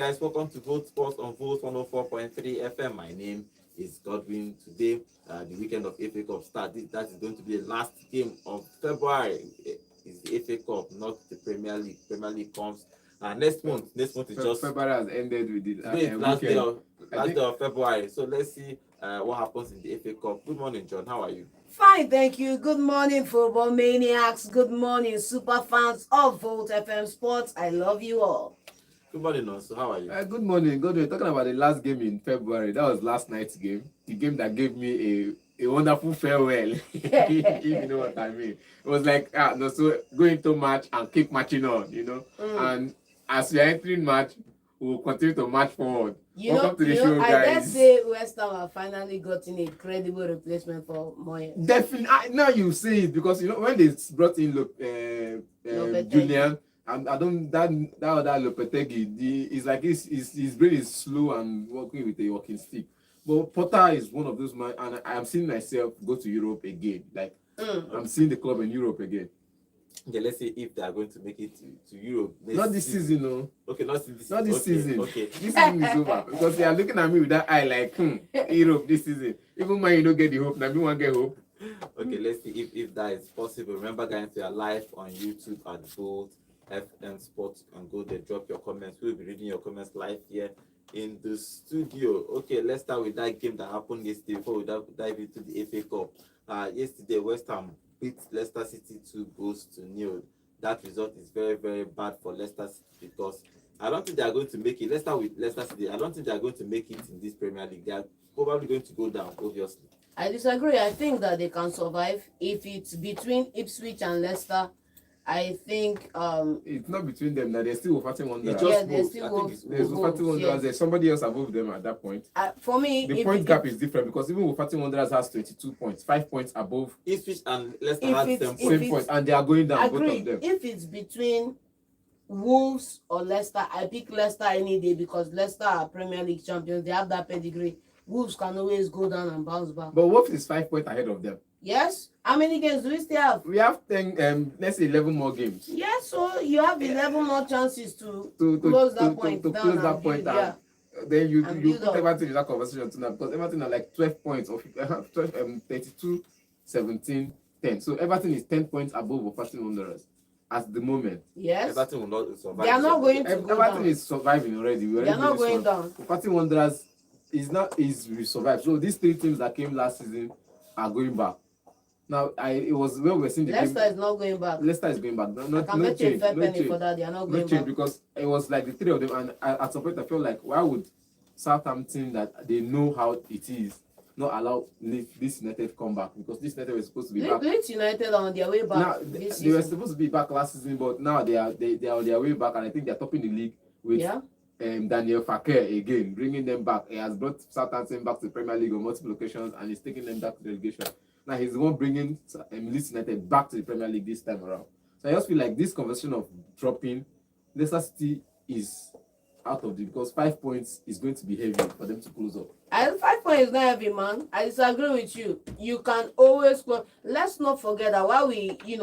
Guys, welcome to Vote Sports on Vote 104.3 FM. My name is Godwin. Today, the weekend of FA Cup start. That is going to be the last game of February. It's the FA Cup, not the Premier League. Premier League comes next month. Next month is just February has ended with the today is last day weekend. of day of February. So let's see what happens in the FA Cup. Good morning, John. How are you? Fine, thank you. Good morning, football maniacs. Good morning, super fans of Volt FM Sports. I love you all. Good morning, also. How are you? Good morning. Good. We're talking about the last game in February. That was last night's game. The game that gave me a wonderful farewell. If you know what I mean. It was like so going to match and keep matching on, And as we are entering match, we'll continue to march forward. Welcome to the show, guys. I dare say West Ham have finally gotten a credible replacement for Moyes. Definitely. Now you say it because when they brought in Julian. And I don't that other Lopetegui, it's like his brain is slow and working with a walking stick. But Potter is one of those man, and I'm seeing myself go to Europe again. Like I'm seeing the club in Europe again. Okay, let's see if they are going to make it to Europe. Not this season, no. Okay, not this season. Okay. This season is over because they are looking at me with that eye like, Europe this season. Even when you don't get the hope, now me want get hope. Okay, let's see if that is possible. Remember, guys, we are live on YouTube at Volt FM Sports, and go there, drop your comments. We'll be reading your comments live here in the studio. Okay, let's start with that game that happened yesterday before we dive into the FA Cup. Yesterday, West Ham beat Leicester City 2-0. That result is very, very bad for Leicester City because I don't think they are going to make it. Let's start with Leicester City. I don't think they are going to make it in this Premier League. They are probably going to go down, obviously. I disagree. I think that they can survive. If it's between Ipswich and Leicester, I think it's not between them now. They're still Wolverhampton Wanderers. There's Wolverhampton Wanderers. There's somebody else above them at that point. For me, the point gap is different because even Wolverhampton Wanderers has 22 points, 5 points above Ipswich and Leicester has same points, and they are going down. Agree. Both of them. If it's between Wolves or Leicester, I pick Leicester any day because Leicester are Premier League champions. They have that pedigree. Wolves can always go down and bounce back. But Wolves is 5 points ahead of them. Yes. How many games do we still have? We have 10, let's say 11 more games. Yes, so you have 11 more chances to close that point down. Close that point down. Then you put Everton in that conversation too now because Everton are like 12 points or 32, 17, 10. So Everton is 10 points above Wolverhampton Wanderers at the moment. Yes. Everton will not survive. They are not going to go Everton down. is surviving already. They are not going down. Wolverhampton Wanderers we survived. So these 3 teams that came last season are going back. Now, it was when we were seeing the Leicester game. is not going back. Leicester is going back. No change. For that. They are not going back. Because it was like the 3 of them, and at some point I felt like, why would Southampton, that they know how it is, not allow this United come back? Because this United was supposed to be back. Leeds United are on their way back. Now, they were supposed to be back last season, but now they are on their way back, and I think they are topping the league with Daniel Farke again, bringing them back. He has brought Southampton back to the Premier League on multiple occasions, and he's taking them back to the relegation. Now he's the one bringing Leeds United back to the Premier League this time around. So I just feel like this conversation of dropping Leicester City is out of it because 5 points is going to be heavy for them to close up. 5 points is not heavy, man. I disagree with you. You can always close. Let's not forget that why you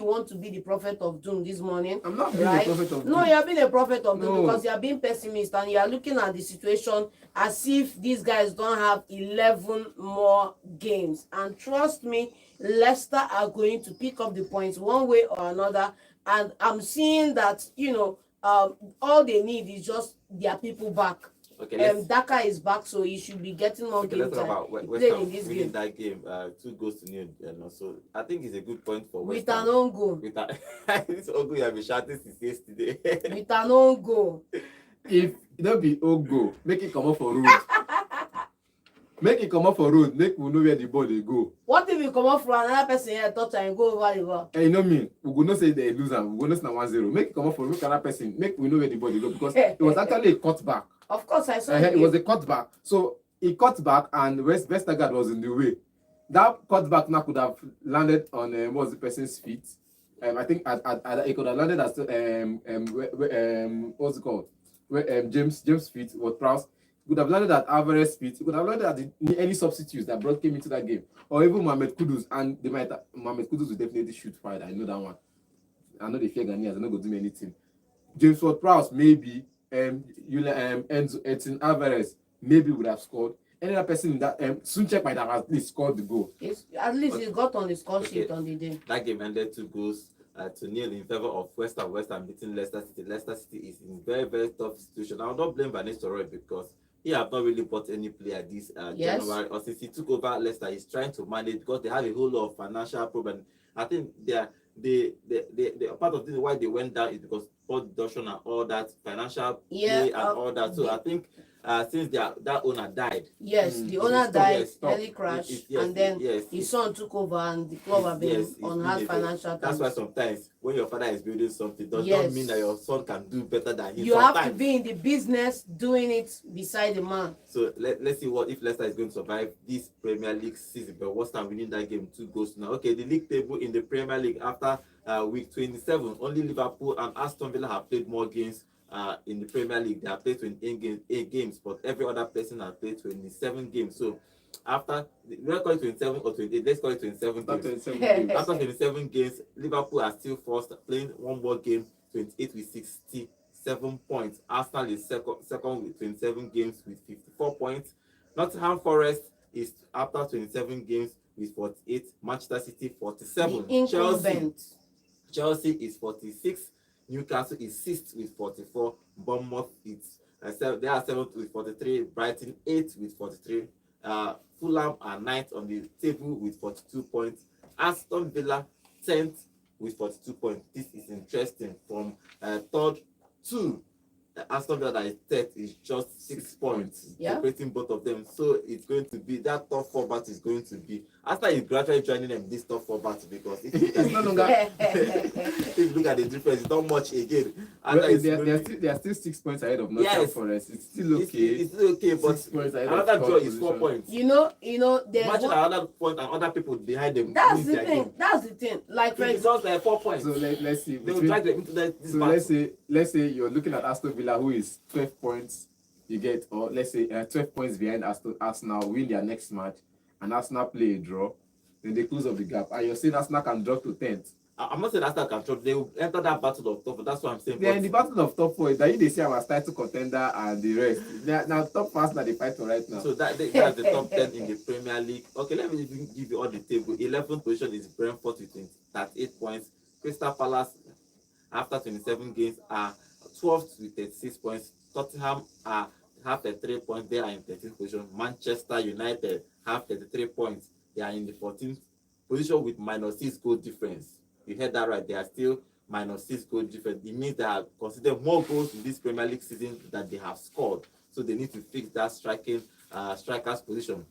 want to be the prophet of doom this morning. I'm not being a prophet of doom. No, you are being a prophet of doom because you are being pessimist and you are looking at the situation as if these guys don't have 11 more games. And trust me, Leicester are going to pick up the points one way or another. And I'm seeing that, all they need is just their people back. Okay, Daka is back, so he should be getting more games. Let's talk about West Ham winning that game, 2-0. So I think it's a good point for West Ham. With an own goal. This own goal you have been shouting since yesterday. With an own goal. If it don't be own goal, make it come up for road. Make it come up for road. Make we know where the ball they go. What if you come up from another person here, touch and go over the ball? You know me. We go not say they lose and we go not say 1-0. Make it come up for road. Another person. Make we know where the ball they go because it was actually a cutback. Of course, I saw it. It was a cutback. So he cut back and Vestergaard was in the way. That cutback now could have landed on what's the person's feet. I think it could have landed as what's it called? James feet or Prowse. Could have landed at Alvarez's feet. It could have landed at any substitutes that came into that game, or even Mohamed Kudus. And Mohamed Kudus will definitely shoot fire. I know that one. I know they fear Ghanaians. I know go do me anything. James Ward-Prowse maybe, Edson Alvarez maybe would have scored. Any other person in that Sunchek might have at least scored the goal. At least he got on the score sheet on the day. That game ended 2 goals to nil in favor of West Ham. West Ham beating Leicester City. Leicester City is in very, very tough situation. I will not blame Van Nistelrooy because he have not really bought any player this January, or since he took over Leicester. He's trying to manage because they have a whole lot of financial problems. I think the part of this why they went down is because sport deduction and all that financial play and all that. So I think since that owner died. Yes, the owner died, early crash, and then his son took over, and the club have been on hard financial times. That's why sometimes when your father is building something, does not mean that your son can do better than him. You have to be in the business doing it beside the man. So let's see what if Leicester is going to survive this Premier League season. But West Ham winning that game 2 goals now. Okay, the league table in the Premier League after week 27, only Liverpool and Aston Villa have played more games. In the Premier League, they have played 28 games, but every other person has played 27 games. So after, let's call it 27 or 28, let's call it 27 games. After 27 games, Liverpool are still first, playing one more game, 28 with 67 points. Arsenal is second with 27 games with 54 points. Nottingham Forest is after 27 games with 48. Manchester City 47. Chelsea is 46. Newcastle is 6th with 44. Bournemouth is they are 7th with 43. Brighton 8th with 43. Fulham are 9th on the table with 42 points. Aston Villa 10th with 42 points. This is interesting. From 3rd to Aston Villa that is 3rd is just 6 points, separating both of them. So it's going to be that top 4 battle is going to be after you gradually joining them this top 4 battle, because if you it's no longer if you look at the difference, it's not much again. Well, they are still 6 points ahead of Nottingham Forest. It's still okay. It's still okay, but another draw is 4 points. You know, imagine another point and other people behind them. That's the thing. That's the thing. Like, it's just like 4 points. So let's see. They will drag them into this so battle. let's say you're looking at Aston Villa, who is 12 points. You get, or let's say 12 points behind Arsenal, win their next match, and Arsenal play a draw. Then they close up the gap. And you're saying Arsenal can drop to 10th. I'm not saying Arsenal can drop. They will enter that battle of top 4. That's what I'm saying. They're in the battle of top 4. That they say our title contender and the rest. Now top 4 that they fight for right now. So that's the top 10 in the Premier League. Okay, let me give you all the table. 11th position is Brentford with 38 points. Crystal Palace, after 27 games, are 12th with 36 points. Tottenham have 33 points. They are in 13th position. Manchester United have 33 points. They are in the 14th position with -6 goal difference. You heard that right. They are still -6 goal difference. It means they have considered more goals in this Premier League season than they have scored. So they need to fix that striker's position.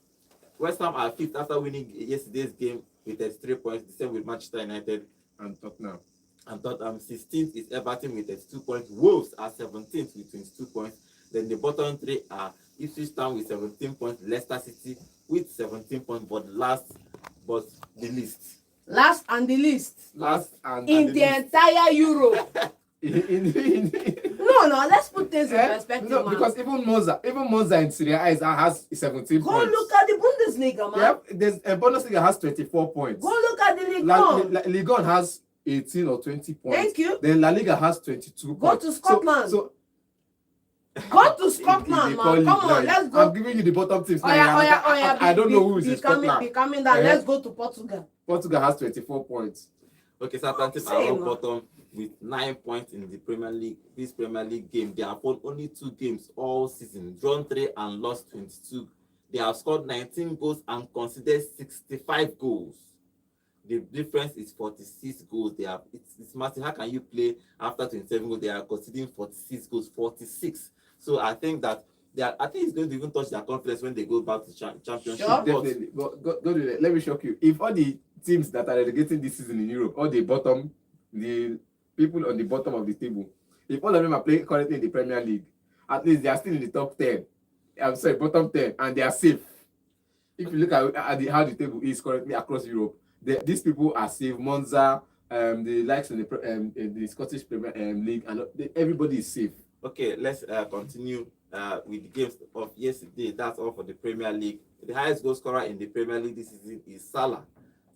West Ham are 5th after winning yesterday's game with 33 points. The same with Manchester United and Tottenham. And Tottenham 16th is Everton with 32 points. Wolves are 17th with 22 points. Then the bottom 3 are Ipswich Town with 17 points, Leicester City with 17 points, but the least. Last and the least. In the entire Europe. No, let's put things in perspective. No, because even Monza in Serie A has 17 points. Go look at the Bundesliga, man. Yep, there's Bundesliga has 24 points. Go look at the Ligue 1. Ligue 1 has 18 or 20 points. Thank you. Then La Liga has 22 Go points. to Scotland. Go to Scotland, man. Come on, let's go. I'm giving you the bottom teams. I don't know who is in Scotland. Becoming that. Let's go to Portugal. Portugal has 24 points. Okay, Southampton are on bottom with 9 points in the Premier League. This Premier League game, they have won only 2 games all season, drawn 3 and lost 22. They have scored 19 goals and considered 65 goals. The difference is 46 goals. It's massive. How can you play after 27 goals? They are conceding 46 goals, 46. So I think that it's going to even touch their confidence when they go back to championship. Sure. Definitely. But go do that. Let me shock you. If all the teams that are relegating this season in Europe, the people on the bottom of the table, if all of them are playing currently in the Premier League, at least they are still in the top 10. I'm sorry, bottom 10, and they are safe. If you look at how the table is currently across Europe, these people are safe. Monza, the likes in the Scottish Premier League, and everybody is safe. Okay, let's continue with the games of yesterday. That's all for the Premier League. The highest goal scorer in the Premier League this season is Salah.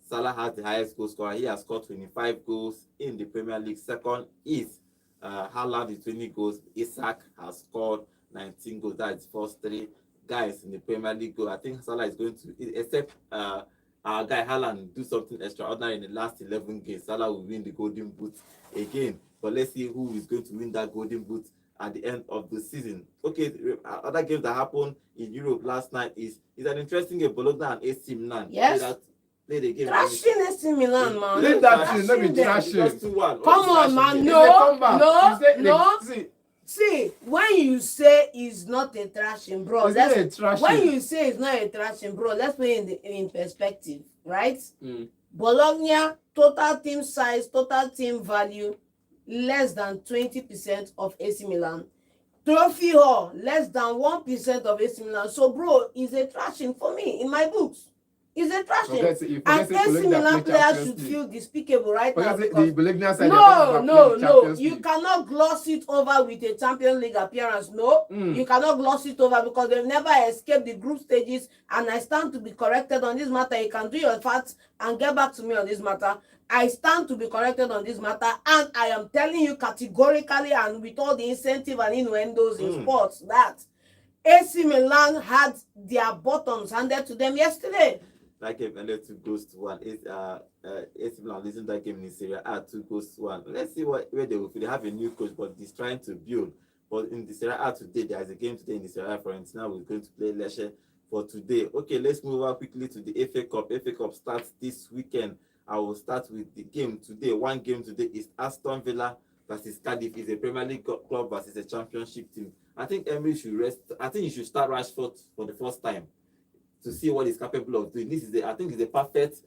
Salah has the highest goal scorer. He has scored 25 goals in the Premier League. Second is Haaland is 20 goals. Isak has scored 19 goals. That's first three guys in the Premier League goal. I think Salah is going to, except our guy Haaland do something extraordinary in the last 11 games. Salah will win the Golden Boot again. But let's see who is going to win that Golden Boot at the end of the season. Okay, other games that happened in Europe last night is an interesting game. Bologna and AC Milan. Yes. Play the game. Trashing AC Milan, man. Leave that thing, let me Trashing them. trash him. Come on, man. No. See, when you say it's not a trashing, bro, When you say it's not a trashing, bro, let's put it in perspective, right? Bologna, total team size, total team value, less than 20% of AC Milan. Trophy haul, less than 1% of AC Milan. So, bro, it's a trashing for me in my books. It's a trashing. And AC Milan players should feel despicable right now. No. You cannot gloss it over with a Champions League appearance. No, you cannot gloss it over because they've never escaped the group stages. And I stand to be corrected on this matter. You can do your facts and get back to me on this matter. I stand to be corrected on this matter. And I am telling you categorically and with all the incentive and innuendos in sports that AC Milan had their bottoms handed to them yesterday. That game ended 2-1. AC Milan losing that game in Serie A 2-1. Let's see where they will feel. They have a new coach, but he's trying to build. But in the Serie A today, there is a game today in the Serie A. Fiorentina we're going to play Lecce for today. Okay, let's move on quickly to the FA Cup. FA Cup starts this weekend. I will start with the game today. One game today is Aston Villa versus Cardiff. It's a Premier League club versus a Championship team. I think Emery should rest. I think he should start Rashford for the first time to see what he's capable of doing. I think it's a perfect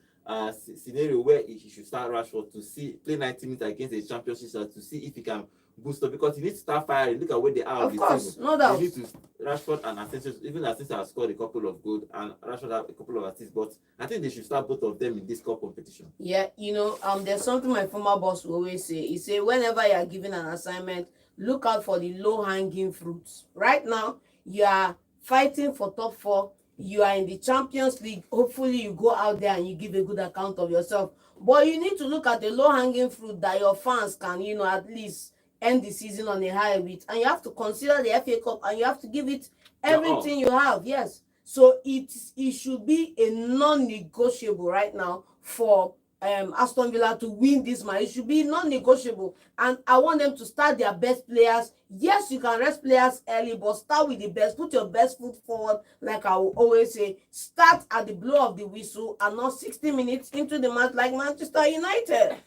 scenario where he should start Rashford to play 90 minutes against a Championship side to see if he can boost up, because he needs to start firing. Look at where they are. Of course, no doubt. They need to Rashford and Asensio. Even Asensio has scored a couple of goals and Rashford have a couple of assists. But I think they should start both of them in this cup competition. Yeah, there's something my former boss will always say. He say whenever you are given an assignment, look out for the low-hanging fruits. Right now, you are fighting for top 4. You are in the Champions League. Hopefully you go out there and you give a good account of yourself. But you need to look at the low-hanging fruit that your fans can, at least end the season on a high with. And you have to consider the FA Cup and you have to give it everything you have. Yes. So it should be a non-negotiable right now for Aston Villa to win this match. It should be non-negotiable. And I want them to start their best players. Yes, you can rest players early, but start with the best. Put your best foot forward, like I will always say. Start at the blow of the whistle and not 60 minutes into the match like Manchester United.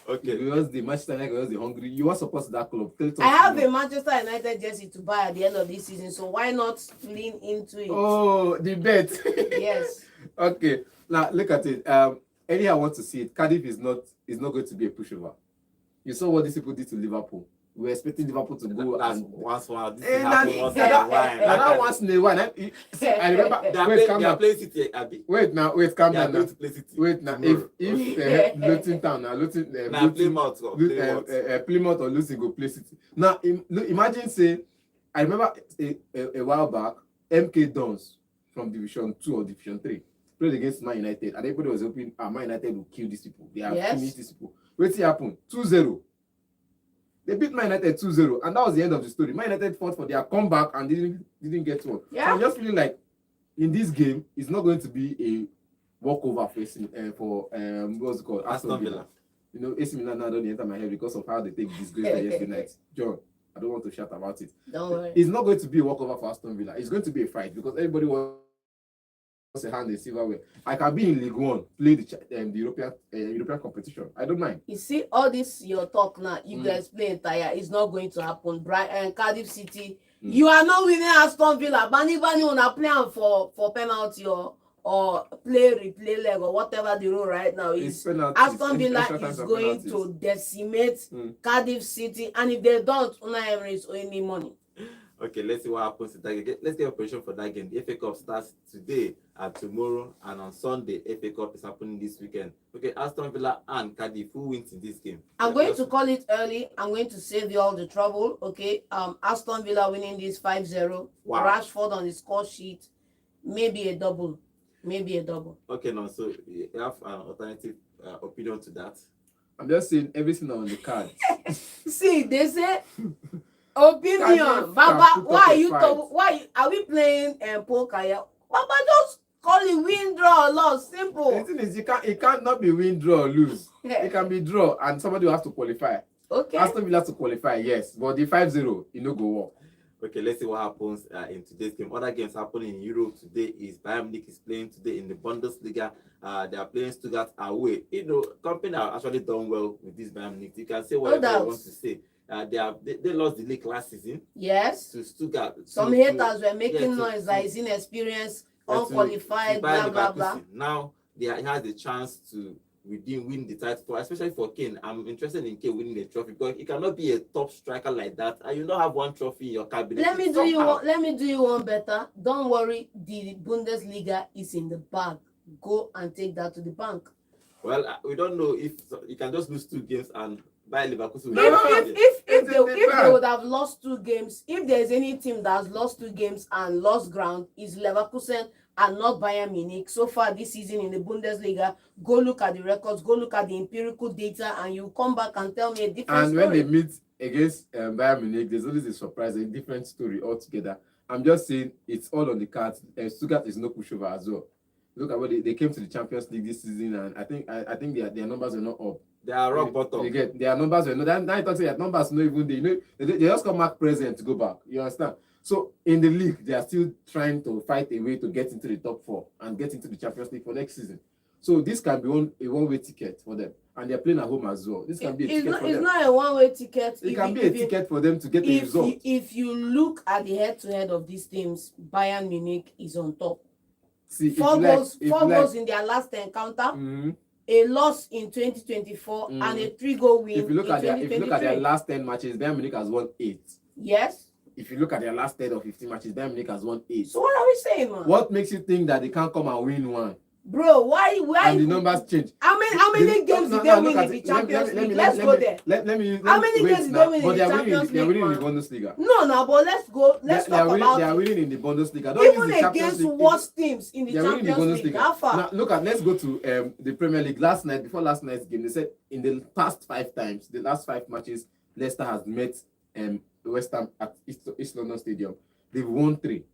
Okay. Because the Manchester United was the hungry. You are supposed to that club. I have a Manchester United jersey to buy at the end of this season, so why not lean into it? Oh, the bet. Yes. Okay. Now look at it. Anyhow, I want to see it. Cardiff is not going to be a pushover. You saw what these people did to Liverpool. We were expecting Liverpool to go that's and once in a while. That once in a while. I remember. They are playing City. Calm down now. Wait now. If Luton Town now, Plymouth or Luton go play City. Now imagine say, I remember a while back, MK Dons from Division 2 or Division 3 played against Man United, and everybody was hoping Man United will kill these people. They have finished these people. Wait till it happened. 2-0. They beat Man United 2-0, and that was the end of the story. Man United fought for their comeback and didn't get one. Yeah. So I'm just feeling like in this game, it's not going to be a walkover for what's it called? Aston Villa. AC Milan now don't enter my head because of how they take disgrace yesterday night. John, I don't want to shout about it. Don't worry. It's not going to be a walkover for Aston Villa. It's going to be a fight because everybody wants a hand in silverware. I can be in League One, play the European competition. I don't mind. You see, all this your talk now, you guys play entire. It's not going to happen. Cardiff City, you are not winning Aston Villa. Bani wanna play for penalty or replay leg or whatever the rule right now is. Aston Villa is going to decimate Cardiff City, and if they don't, Unai Emery is owing me money. Okay, let's see what happens in that game. Let's get operation for that game. The FA Cup starts today and tomorrow, and on Sunday, FA Cup is happening this weekend. Okay, Aston Villa and Cardiff, who wins in this game? I'm going to call it early. I'm going to save you all the trouble. Okay, Aston Villa winning this 5-0. Wow. Rashford on the score sheet. Maybe a double. Okay, now so you have an alternative opinion to that? I'm just saying everything on the cards. See, they say opinion. Baba, why are we playing poker here? Baba, just call it win, draw, loss. Simple. The thing is, it can't not be win, draw, lose. It can be draw, and somebody will have to qualify. Okay. Aston Villa to qualify, yes, but the 5-0, it no go work. Okay, let's see what happens in today's game. Other games happening in Europe today is Bayern Munich is playing today in the Bundesliga. They are playing Stuttgart away. You know, company are actually done well with this Bayern Munich. You can say whatever you want to say. They lost the league last season. Yes. To Stuttgart. Some haters were making noise that he's inexperienced, unqualified, blah blah blah. Now he has the chance to win the title, especially for Kane. I'm interested in Kane winning the trophy because he cannot be a top striker like that, and you don't have one trophy in your cabinet. Let me do you one better. Don't worry, the Bundesliga is in the bag. Go and take that to the bank. Well, we don't know if you can just lose 2 games and buy Leverkusen. If they would have lost 2 games, if there's any team that has lost 2 games and lost ground, is Leverkusen and not Bayern Munich. So far this season in the Bundesliga, go look at the records, go look at the empirical data, and you come back and tell me a different story. And when they meet against Bayern Munich, there's always a surprise, a different story altogether. I'm just saying it's all on the cards. Stuttgart is no pushover as well. Look at what they came to the Champions League this season, and I think their numbers are not up. They are rock bottom. Their numbers are not. Now you talk their numbers not even they. You know, they just come back present to go back. You understand? So in the league, they are still trying to fight a way to get into the top 4 and get into the Champions League for next season. So this can be a one-way ticket for them, and they're playing at home as well. This can be a ticket for them. It's not a one-way ticket. It can be a ticket for them to get a result. If you look at the head-to-head of these teams, Bayern Munich is on top. See, 4 goals in their last encounter. Mm-hmm. A loss in 2024 and a 3-goal win. If you look at their last 10 matches, Bayern Munich has won 8. Yes. If you look at their last 10 or 15 matches, Bayern Munich has won 8. So what are we saying, man? What makes you think that they can't come and win 1? Bro, why? And the numbers change. How many games did they win in the Champions League? Let's go there. How many games did they win in the Champions League? They're winning in the Bundesliga. No, but let's go. Let's talk about it. They are winning in the Bundesliga. Even against worst teams in the Champions League. How far? Now, let's go to the Premier League. Before last night's game, they said in the past 5 times, the last 5 matches, Leicester has met West Ham at East London Stadium. They've won 3,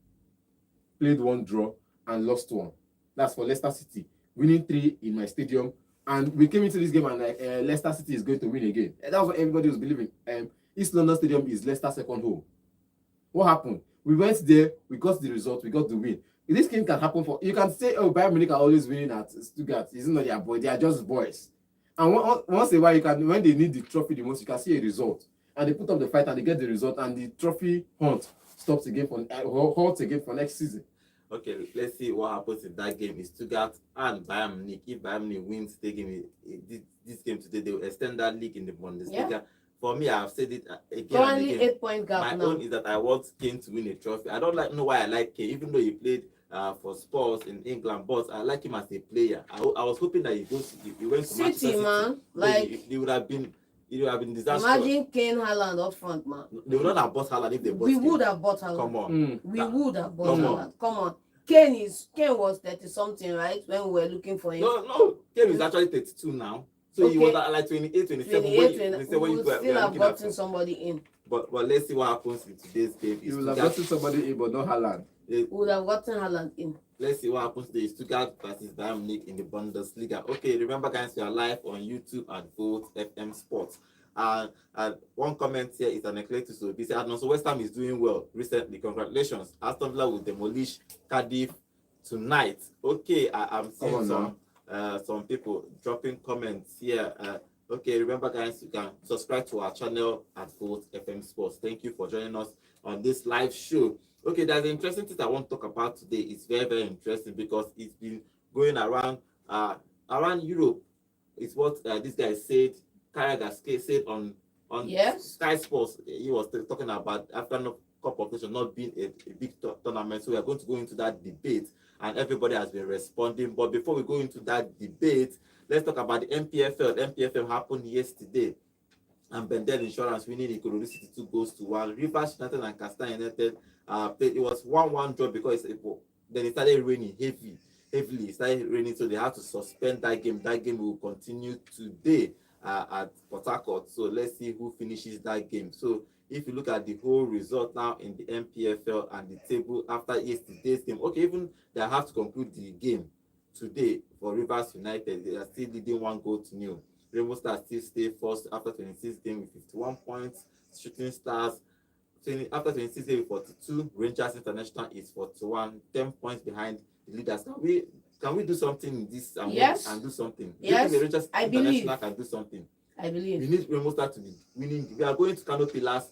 played 1 draw, and lost 1. That's for Leicester City. Winning 3 in my stadium, and we came into this game and Leicester City is going to win again. And that's what everybody was believing. East London Stadium is Leicester's second home. What happened? We went there, we got the result, we got the win. This game can happen for you. Can say, oh, Bayern Munich are always winning at Stuttgart. It's not their boy; they are just boys. And once in a while, when they need the trophy the most, you can see a result, and they put up the fight and they get the result, and the trophy hunt stops again halts again for next season. Okay, let's see what happens in that game. Is Stuttgart and Bayern Munich. If Bayern Munich wins this game today, they will extend that league in the Bundesliga. Yeah. For me, I've said it again. Only 8-point gap. My own is that I want Kane to win a trophy. I don't know why I like Kane, even though he played for Spurs in England, but I like him as a player. I was hoping that he went to Manchester City, man. Like he would have been. It would have been disastrous. Imagine Kane, Haaland up front, man. They would not have bought Haaland if they bought. We would have bought Haaland. Come on. We would have bought Haaland. Come on. Kane was 30-something, right? When we were looking for him. No. Kane is actually 32 now. So he was like 28, 27. We will still have gotten somebody in. But let's see what happens in today's game. You will have gotten somebody in, but not Haaland. We would have gotten Haaland in. Let's see what happens today. Stuttgart versus Bayern Munich in the Bundesliga. Okay, remember guys, we are live on YouTube at Volt FM Sports. And one comment here is an eclectic. So he said, so West Ham is doing well recently. Congratulations. Aston Villa will demolish Cardiff tonight. Okay, I'm seeing some people dropping comments here. Okay, remember guys, you can subscribe to our channel at Volt FM Sports. Thank you for joining us on this live show. Okay, there's an interesting thing I want to talk about today. It's very, very interesting because it's been going around Europe. It's what this guy said. Carragher said on Sky Sports. He was talking about African Cup of Nations not being a big tournament. So we are going to go into that debate, and everybody has been responding. But before we go into that debate, let's talk about the MPFL. The MPFL happened yesterday, and Bendel Insurance winning Ikorodu City 2-1. Rivers United and Castan United played. It was 1-1 draw because then it started raining heavily. It started raining, so they had to suspend that game. That game will continue today. at Port Harcourt. So let's see who finishes that game. So if you look at the whole result now in the MPFL and the table after yesterday's game, okay, even they have to conclude the game today for Rivers United. They are still leading 1-0. Rainbow Stars still stay first after 26 games with 51 points. Shooting Stars after 26 games with 42. Rangers International is 41, 10 points behind the leaders. Can we do something in this and do something? Yes, the Rangers I International can do something. I believe. We need Rainbow Stars to be winning. We are going to Kano Pillars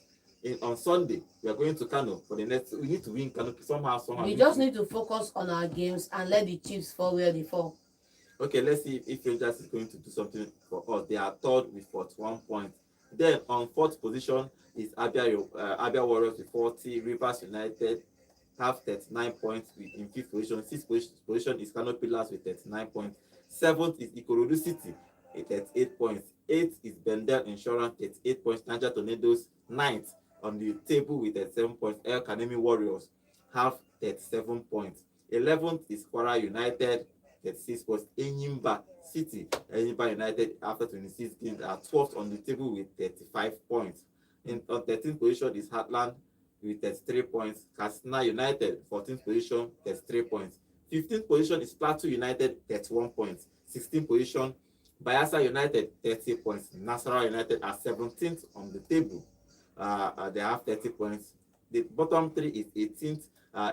on Sunday. We are going to Kano for the next. We need to win Kano somehow. We just need to focus on our games and let the Chiefs fall where they fall. Okay, let's see if Rangers is going to do something for us. They are third with 41 points. Then on fourth position is Abia Warriors with 40. Rivers United have 39 points in fifth position. Sixth position is Kano Pillars with 39 points. Seventh is Ikorodu City with 38 points. Eighth is Bendel Insurance, 38 points. Niger Tornadoes, ninth on the table with 37 points. El Kanemi Warriors have 37 points. 11th is Kwara United, 36 points. Enyimba United, after 26 games, are 12th on the table with 35 points. On 13th position is Heartland with 33 points. Katsina United, 14th position, 33 points. 15th position is Plateau United, 31 points. 16th position, Bayelsa United, 30 points. Nasarawa United are 17th on the table. They have 30 points. The bottom three is 18th.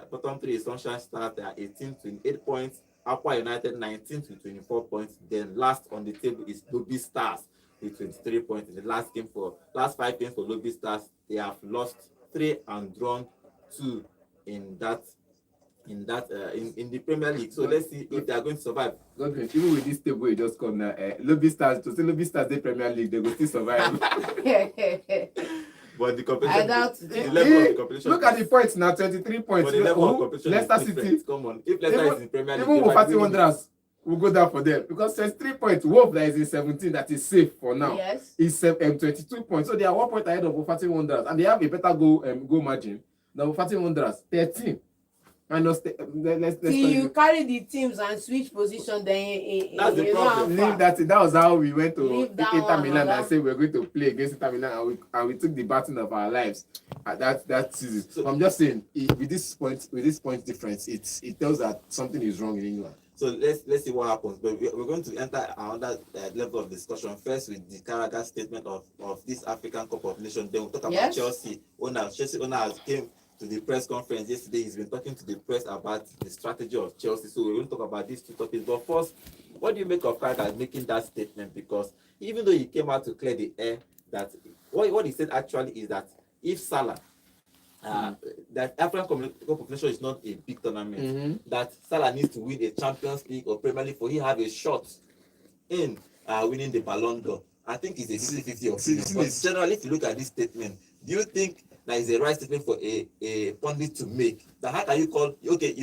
Bottom three is Sunshine Stars, they are 18th, 28 points. Akwa United, 19th with 24 points. Then last on the table is Lobby Stars with 23 points. In the last 5 games for Lobby Stars, they have lost 3 and drawn 2 in the Premier League. So let's see if they are going to survive. Godwin, even with this table you just come now, Lobby Stars, to say Lobby Stars the Premier League, they will still survive. But the competition, the level of the competition. Look at the points now, 23 points. But the level of competition Leicester is different. City. Come on, if Leicester is in Premier League, even Wofati Wanderers will go down for them because 23 points. Wolf that is in 17 that is safe for now. Yes. Is 22 points, so they are 1 point ahead of Wofati Wanderers, and they have a better goal margin than Wofati Wanderers. 13. Minus let's you carry the teams and switch position, then that's the problem. Leave that. That was how we went to Inter Milan and said we were going to play against Inter Milan, and we took the battle of our lives at that season. So I'm just saying, with this point difference, it tells that something is wrong in England. So let's see what happens. But we're going to enter another level of discussion first with the Carragher statement of this African Cup of Nations. Then we'll talk about Chelsea owner. Chelsea owner has came to the press conference yesterday. He's been talking to the press about the strategy of Chelsea. So we're going to talk about these two topics. But first, what do you make of Carragher making that statement? Because even though he came out to clear the air, that what he said actually is that if Salah, that African Cup of Nations is not a big tournament, that Salah needs to win a Champions League or Premier League for he have a shot in winning the Ballon d'Or. I think it's a 50-50 opinion. But generally, if you look at this statement, do you think that is a right statement for a pundit to make? That how can you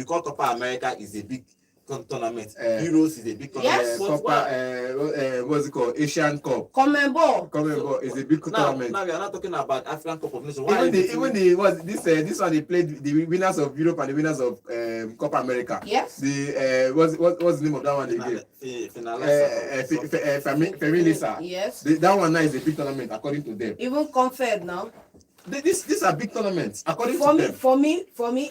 call Copa America is a big tournament, Euros is a big tournament. Yes. What's it called? Asian Cup. CONMEBOL is a big tournament. Now we are not talking about African Cup of Nations. This one they played the winners of Europe and the winners of Copa America. Yes. The what's the name of that one again? Feminisa. Yes. That one now is a big tournament according to them. Even Confed now. These are big tournaments according to them. For me,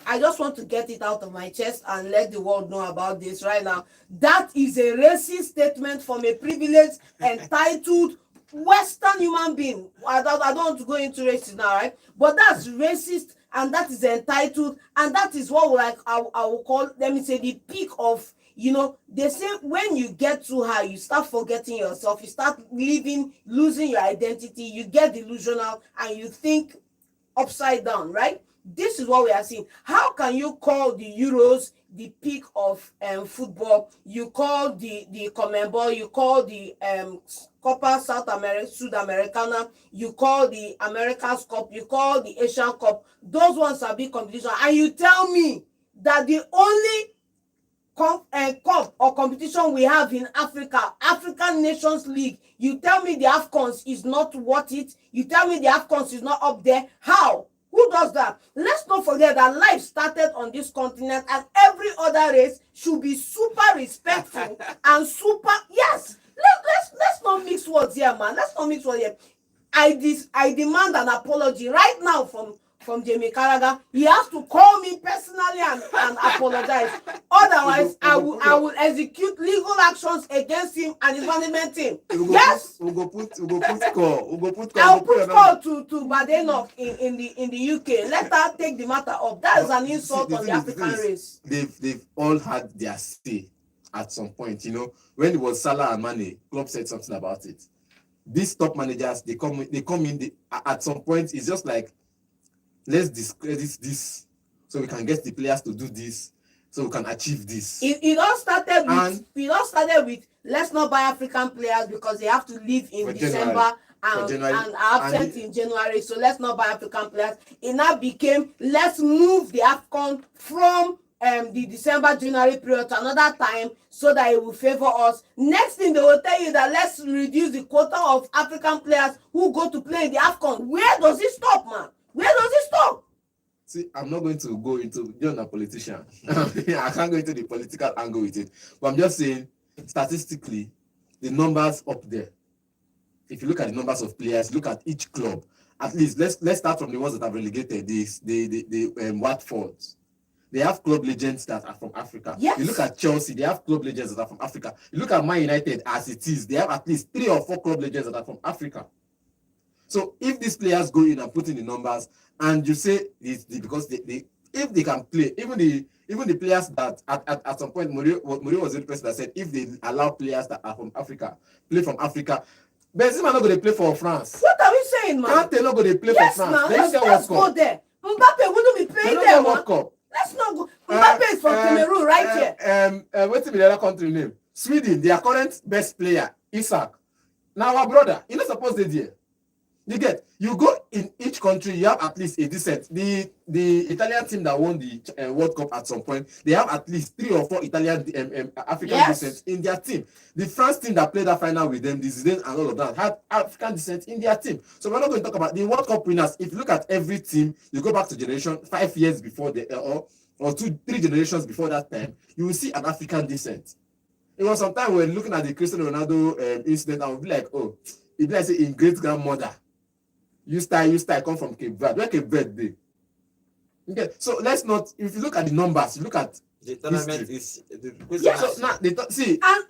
I just want to get it out of my chest and let the world know about this right now. That is a racist statement from a privileged, entitled Western human being. I don't want to go into racism now, right? But that's racist, and that is entitled, and that is what I will call, let me say, the peak of, they say when you get too high, you start forgetting yourself, you start losing your identity, you get delusional, and you think upside down, right? This is what we are seeing. How can you call the Euros the peak of football? You call the CONMEBOL, you call the Copa Sudamericana, you call the America's Cup, you call the Asian Cup. Those ones are big competition, and you tell me that the only cup or competition we have in Africa, African Nations League, you tell me the AFCONs is not worth it? You tell me the AFCONs is not up there? How? Who does that? Let's not forget that life started on this continent, and every other race should be super respectful and super, yes, Let's not mix words here, man. Let's not mix words here. I demand an apology right now from Jamie Carragher. He has to call me personally and apologize. Otherwise, I will execute legal actions against him and his management team. Yes. We'll go put call. I'll put call to Badenoch in the UK. Let her take the matter up. That is an insult on the African race. They've all had their say at some point. You know, when it was Salah and Mane, club said something about it. These top managers, they come in. At some point, it's just like, let's discredit this so we can get the players to do this, so we can achieve this. It all started with let's not buy African players because they have to leave in December and are absent in January. So let's not buy African players. It now became let's move the AFCON from the December-January period to another time so that it will favor us. Next thing, they will tell you that let's reduce the quota of African players who go to play in the AFCON. Where does it stop, man? Where does it stop? See, I'm not going to go into, you're not a politician. I can't go into the political angle with it. But I'm just saying, statistically, the numbers up there. If you look at the numbers of players, look at each club. At least, let's start from the ones that have relegated, the Watfords. They have club legends that are from Africa. Yes. You look at Chelsea, they have club legends that are from Africa. You look at Man United as it is, they have at least 3 or 4 club legends that are from Africa. So if these players go in and put in the numbers, and you say it's because if they can play, even the players that at some point Mourinho was the person that said if they allow players that are from Africa play from Africa, Benzema not going to play for France. What are we saying, man? Kante not going to play for France. Man, let's go there. Mbappe wouldn't be playing there, man. Let's not go. Mbappe is from Cameroon right here. What's the other country name? Sweden, their current best player, Isak. Now our brother, you're not supposed to be there. You go in each country, you have at least a decent. The Italian team that won the World Cup at some point, they have at least 3 or 4 Italian African descent in their team. The France team that played that final with them, the Zidane and all of that, had African descent in their team. So we're not going to talk about the World Cup winners. If you look at every team, you go back to generation 5 years before or 2, 3 generations before that time, you will see an African descent. It was sometimes when looking at the Cristiano Ronaldo incident, I would be like, oh, it'd be like say in great grandmother. You style come from Cape Verde. Where Cape Verde dey? Okay, so let's not. If you look at the numbers, you look at the tournament is the yes. So now see, and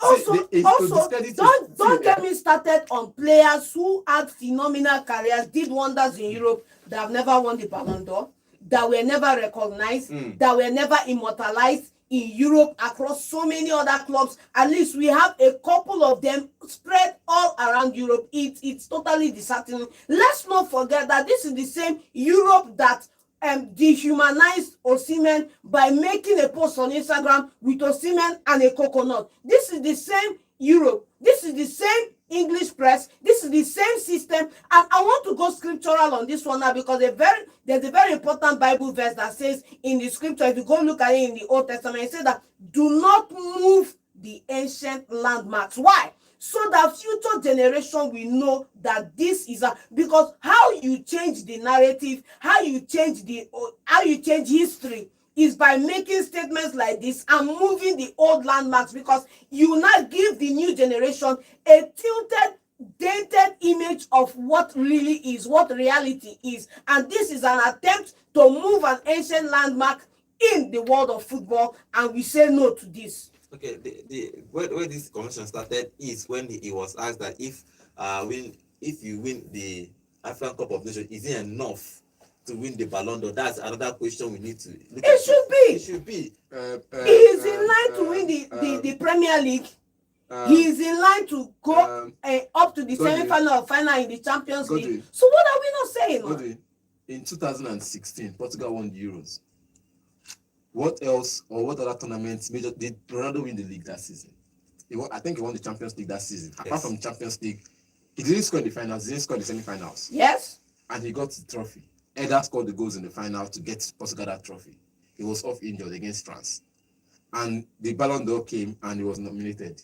don't get me started on players who had phenomenal careers, did wonders in Europe that have never won the Ballon d'Or, that were never recognized, that were never immortalized in Europe across so many other clubs. At least we have a couple of them spread all around Europe. It's totally disheartening. Let's not forget that this is the same Europe that dehumanized Osimhen by making a post on Instagram with Osimhen and a coconut. This is the same Europe. This is the same English press. This is the same system. And I want to go scriptural on this one now because there's a very important Bible verse that says in the scripture, if you go look at it in the Old Testament, it says that do not move the ancient landmarks. Why? So that future generation will know that this is because how you change the narrative, how you change history is by making statements like this and moving the old landmarks, because you now give the new generation a tilted, dated image of what really is, what reality is. And this is an attempt to move an ancient landmark in the world of football, and we say no to this. Okay, where this conversation started is when he was asked that if you win the African Cup of Nations, is it enough to win the Ballon d'Or? That's another question we need to look at. It should be. He is in line to win the Premier League. He is in line to go up to the semi-final or final in the Champions League. So what are we not saying? In 2016, Portugal won the Euros. What else or what other tournaments did Ronaldo win the league that season? I think he won the Champions League that season. Yes. Apart from Champions League, he didn't score in the finals, he didn't score in the semi-finals. Yes. And he got the trophy. Eder scored the goals in the final to get Portugal that trophy. He was off injured against France. And the Ballon d'Or came and he was nominated.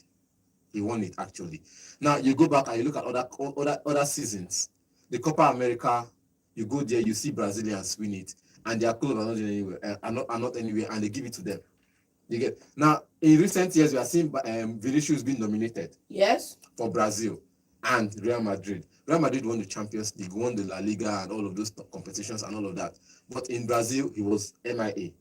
He won it actually. Now you go back and you look at other seasons. The Copa America, you go there, you see Brazilians win it, and their club are not anywhere, and they give it to them. You get now in recent years we are seeing Vinicius being nominated Yes. for Brazil and Real Madrid. Real Madrid won the Champions League, won the La Liga and all of those competitions and all of that. But in Brazil, he was MIA.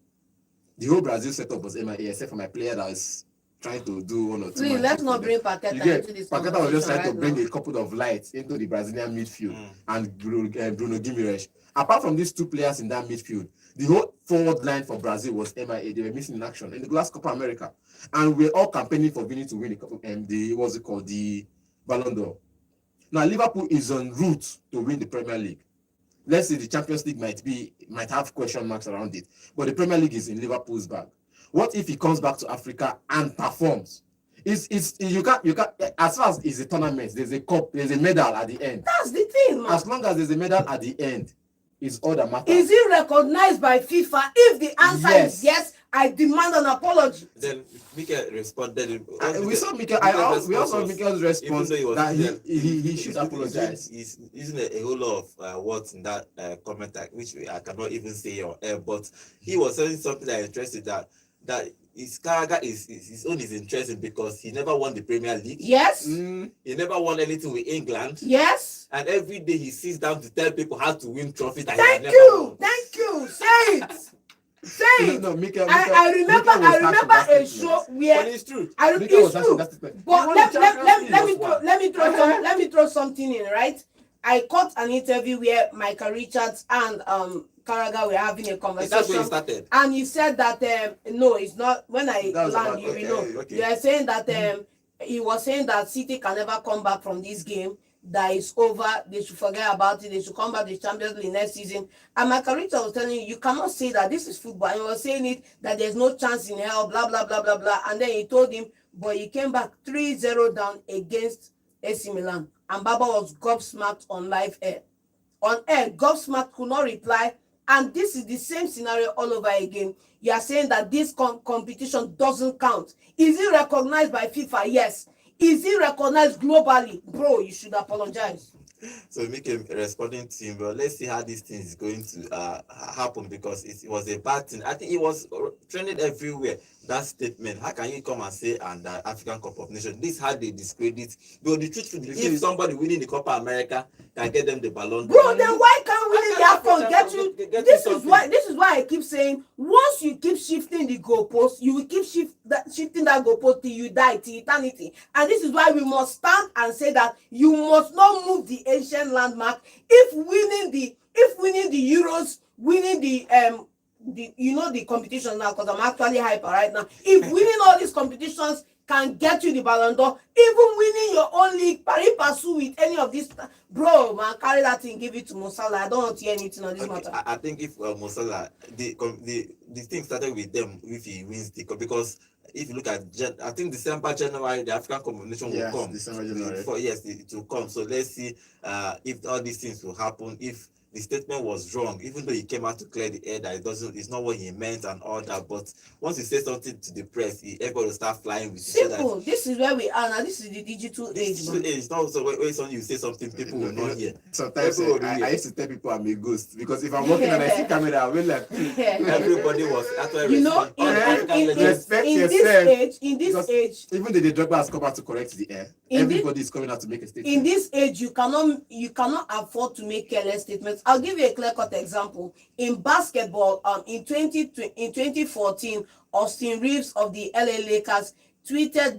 The whole Brazil setup was MIA, except for my player that was trying to do one or two. Please, let's not bring Paqueta into this conversation. Paqueta was just trying to bring now a couple of lights into the Brazilian midfield and Bruno Guimaraes. Apart from these two players in that midfield, the whole forward line for Brazil was MIA. They were missing in action in the last Copa America. And we're all campaigning for Vini to win the Ballon d'Or. Now Liverpool is en route to win the Premier League. Let's say the Champions League might have question marks around it, but the Premier League is in Liverpool's bag. What if he comes back to Africa and performs? You can't as far as it's a tournament, there's a cup, there's a medal at the end. That's the thing, man. As long as there's a medal at the end, is all that matters. Is it recognized by FIFA? If the answer is yes, I demand an apology. Then Mikel responded. We saw Mikel. We also saw Mikel's response that he should apologize. He's using a whole lot of words in that comment, which I cannot even say on air. But he was saying something that interested that his character his own is interesting because he never won the Premier League. Yes. He never won anything with England. Yes. And every day he sits down to tell people how to win trophies. Thank you. Say it. Say it. No, Mikel, I remember a show where but it's true. It's true. But let me throw something in, right? I caught an interview where Michael Richards and Carragher were having a conversation, and he said that no, it's not. When I land, you know, you are saying that he was saying that City can never come back from this game. That is over. They should forget about it. They should come back to the Champions League next season. And my character was telling you cannot say that this is football. And he was saying it that there's no chance in hell, blah blah blah blah blah. And then he told him, but he came back 3-0 down against AC Milan. And Baba was gobsmacked on live air. On air, gobsmacked, could not reply. And this is the same scenario all over again. You are saying that this competition doesn't count. Is it recognized by FIFA? Yes. Is it recognized globally? Bro, you should apologize. So Mikel responding to him, but let's see how this thing is going to happen because it was a bad thing. I think it was trending everywhere. That statement, how can you come and say and the African Cup of Nations? This is how they discredit. But the truth is, if somebody winning the Copa America can get them the Ballon d'Or, bro, then why can't winning the AFCON get you? This is why I keep saying once you keep shifting the goalpost, you will keep shifting that goalpost till you die, till eternity. And this is why we must stand and say that you must not move the ancient landmark. If winning the Euros, winning the competition now, because I'm actually hyper right now. If winning all these competitions can get you the Ballon d'Or, even winning your own league, pari passu with any of this, bro, man, carry that thing, give it to Mo Salah. I don't want to hear anything on this matter. I think if Mo Salah, the thing started with them if he wins because if you look at, I think December, January, the African competition will come. December, January. Yes, it will come. So let's see if all these things will happen. If the statement was wrong, even though he came out to clear the air that it's not what he meant and all that. But once you say something to the press, everybody will start flying with you. Simple. This is where we are now. This is the digital age. It's not so when you say something, people will not hear. Sometimes I used to tell people I'm a ghost because if I'm walking and I see camera, I will like. Everybody was actually in this age, even though the Drogba has come out to correct the air, everybody is coming out to make a statement. In this age, you cannot afford to make careless statements. I'll give you a clear-cut example. In basketball, in 2014, Austin Reeves of the LA Lakers tweeted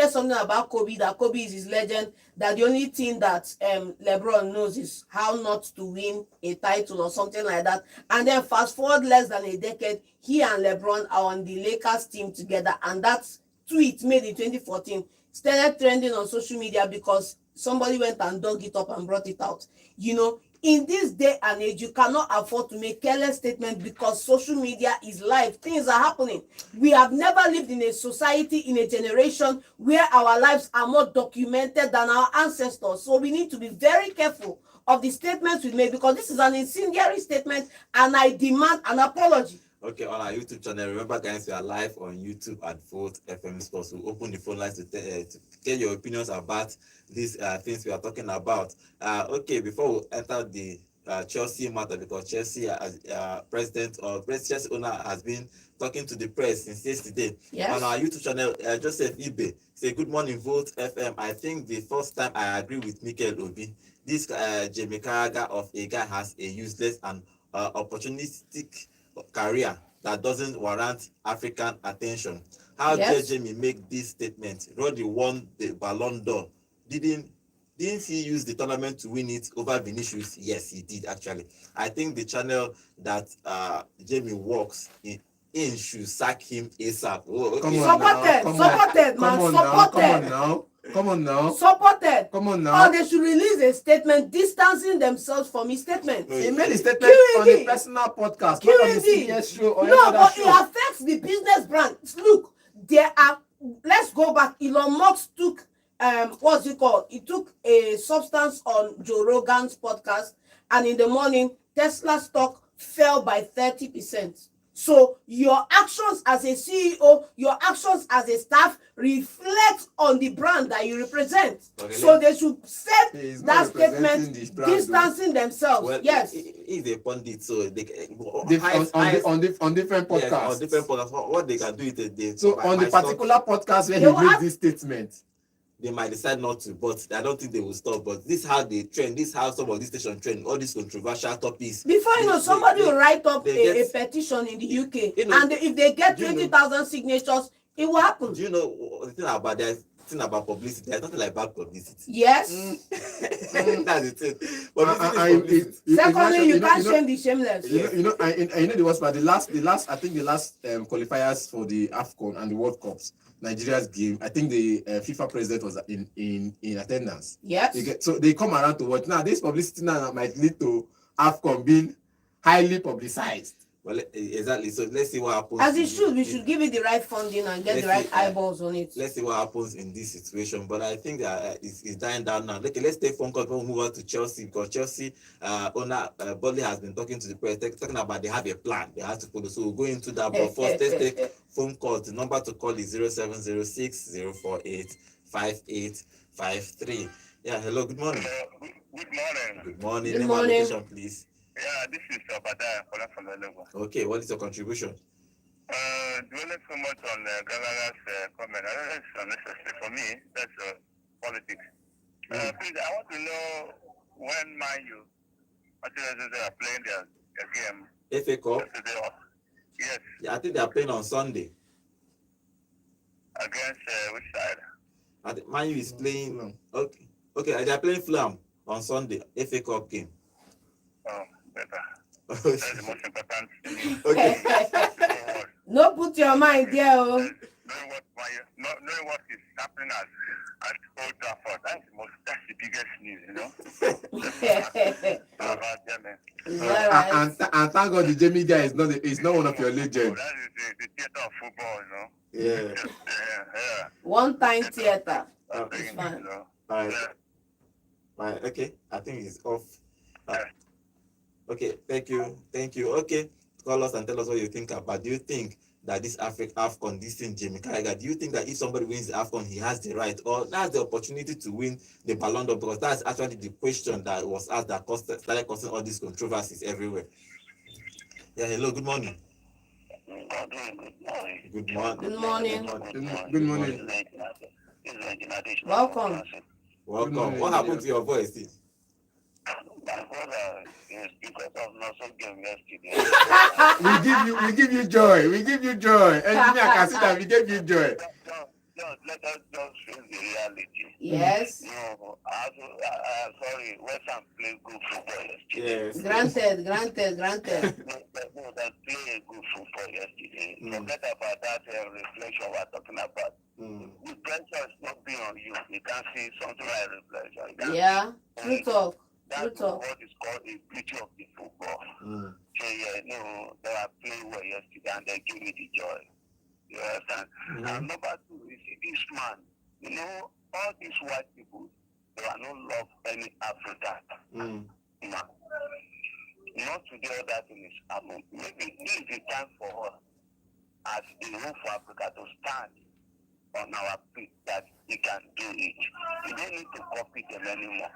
something about Kobe, that Kobe is his legend, that the only thing that LeBron knows is how not to win a title or something like that. And then fast forward less than a decade, he and LeBron are on the Lakers team together, and that tweet made in 2014 started trending on social media because somebody went and dug it up and brought it out. You know, in this day and age, you cannot afford to make careless statements because social media is live. Things are happening. We have never lived in a society, in a generation where our lives are more documented than our ancestors. So we need to be very careful of the statements we make because this is an incendiary statement and I demand an apology. Okay, on our YouTube channel, remember guys, we are live on YouTube at Volt FM Sports. We'll open the phone lines to get your opinions about these things we are talking about. Okay, before we enter the Chelsea matter, because Chelsea as president or Chelsea owner has been talking to the press since yesterday. Yes. On our YouTube channel, Joseph Ibe say, "Good morning, Vote FM. I think the first time I agree with Mikel Obi. This Jamie Carragher of a guy has a useless and opportunistic career that doesn't warrant African attention. How dare Jamie make this statement? Rodri won the Ballon d'Or. Didn't he use the tournament to win it over Vinicius? Yes, he did actually. I think the channel that Jamie works in should sack him ASAP." Oh, okay. Supported, man. Come on now. Supported. Come on now. Or they should release a statement distancing themselves from his statement. They made a statement on a personal podcast, not on the CBS show or no, but show. It affects the business brand. Look, let's go back. Elon Musk took what's it called? He took a substance on Joe Rogan's podcast, and in the morning, Tesla stock fell by 30%. So your actions as a CEO, your actions as a staff reflect on the brand that you represent. Okay, so they should set that statement distancing themselves. Well, yes. He's a pundit, so they on different podcasts. Yes, on different podcasts. What they can do is so on the particular podcast where he made this statement, they might decide not to, but I don't think they will stop. But this is how they trend. This is how some of these stations trend. All these controversial topics. Before somebody will write up a petition in the UK, and if they get 20,000 signatures, it will happen. Do you know the thing about publicity? There's nothing like bad publicity. Yes. That's the thing. Secondly, you can't shame the shameless. You know the worst part. The last qualifiers for the AFCON and the World Cups, Nigeria's game, I think the FIFA president was in attendance. Yes. So they come around to watch. Now, this publicity now might lead to AFCON being highly publicized. Well, exactly. So let's see what happens. As it should, we should give it the right funding and get the right eyeballs on it. Let's see what happens in this situation. But I think that it's dying down now. Okay, let's take phone calls. We'll move on to Chelsea, because Chelsea owner Bodley has been talking to the press, talking about they have a plan they have to follow. So we'll go into that. But first, let's take phone calls. The number to call is 0706 048 5853. Yeah, hello, good morning. Good morning. Good morning. Good morning. Location, please. Yeah, this is Obadiah calling from the level. Okay, what is your contribution? Dwelling so much on Gallagher's comment, I don't know if it's unnecessary for me. That's politics. Please, I want to know when Man U are playing their game. FA Cup? Yes. Yeah, I think they are playing on Sunday. Against which side? I think Man U is playing. Okay, they are playing Fulham on Sunday. FA Cup game. Oh, better. That's the most important. Okay. No, put your mind there. Knowing what is happening at Old Trafford, that's the biggest news, you know. And thank God the Jamie guy is not one of your legends. That is the theater of football, you know. Yeah. Yeah. One-time theater. It's fine. You know. Right. Okay, I think it's off. Okay, thank you. Okay, call us and tell us what you think about. Do you think that this AFCON, this thing, Jamie Carragher, do you think that if somebody wins the AFCON, he has the right, or that's the opportunity to win the Ballon d'Or? Because that's actually the question that was asked that started causing all these controversies everywhere. Yeah, hello, good morning. Good morning. Good morning. Good morning. Welcome. Welcome. What happened to your voice? My brother is because of Nassau game yesterday. We give you joy. And me, I can see that we give you joy. Let us just face the reality. Yes. No, sorry, West Ham played good football yesterday. Yes. Granted. No, they played good football yesterday. Forget about that reflection we're talking about. The pressure is not being on you. You can see something like reflection. Yeah, true talk. That's what is called a beauty of the football. So, they are playing well yesterday and they give me the joy. You understand? And number two, you see this man, all these white people, they are not love any Africa. Not today or that thing is happening. Maybe this is the time for us as a room for Africa to stand on our feet that we can do it. We don't need to copy them anymore.